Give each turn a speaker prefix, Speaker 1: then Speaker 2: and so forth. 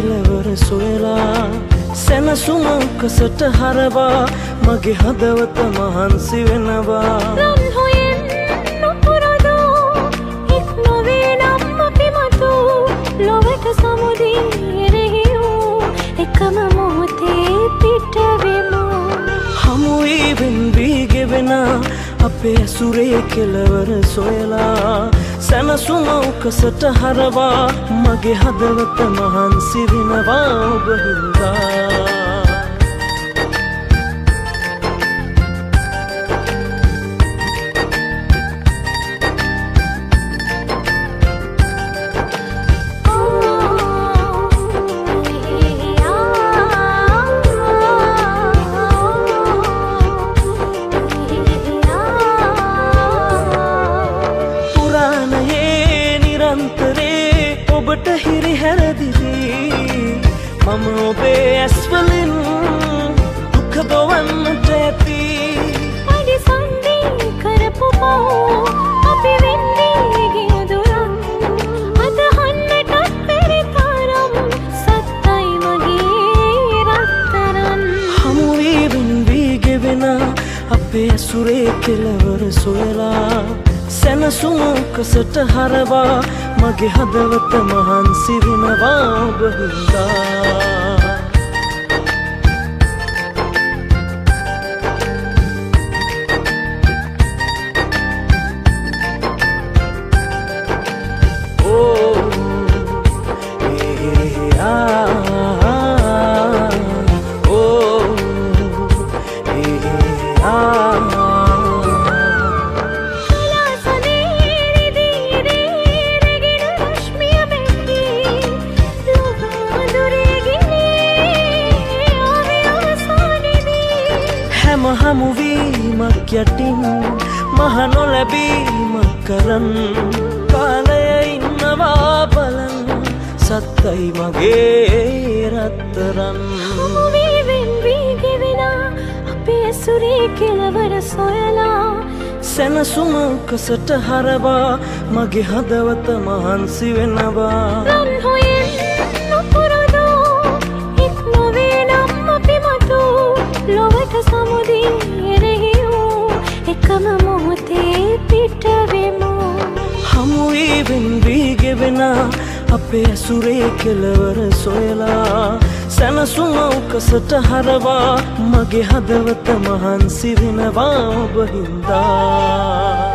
Speaker 1: කෙලවර සොයලා සැනසුම උකසට හරවා මගේ හදවත මහන්සි වෙනවා
Speaker 2: රන් හොයෙන් නොපුරදෝ එක් නොවේ නම් අපි මතු ලොවට සමුදියෙහි වූ එකම මොහොතේ පිට වෙමු
Speaker 1: හමු වී වෙන් වී ගෙවෙන අපේ ඇසුරේ කෙලවර සොයලා සැනසුම උකසට හරවා මගේ හදවත මහන්සි වෙනවා ඔබ හින්දා ඔබට හිරි හැරදිවී මම ඔබේ ඇස්වලින් දුක දොවන්නට ඇති
Speaker 2: අඩි සන්දී කරපු පව් අපි වෙන්නේ ගියදුරන් අදහන්නටත් බැරි තරම් සත්තයි මගේ රත්තරන්
Speaker 1: හමු වී වෙන් වී ගෙවෙන අපේ ඇසුරේ කෙලවර සොයලා සැනසුම උකසට හරවා මගේ හදවත මහන්සි වෙනවා ඔබ හින්දා හමුවීමක් යටින් මහ නොලැබීමක් කරන් කාලය ඉන්නවා බලන් සත්තයි මගේ රත්තරන්
Speaker 2: හමුවී වෙන් වී ගෙවෙන අපේ ඇසුරේ කෙලවර සොයලා
Speaker 1: සැනසුම උකසට හරවා මගේ හදවත මහන්සි වෙනවා
Speaker 2: රන් හොයෙන් නොපුරදෝ එක් නොවේ නම් අපි මතු ලොවට සමුදියෙහි වූ එකම මොහොතේ පිට වෙමු
Speaker 1: හමු වී වෙන් වී ගෙවෙන අපේ ඇසුරේ කෙලවර සොයලා සැනසුම උකසට හරවා මගේ හදවත මහන්සි වෙනවා ඔබ හින්දා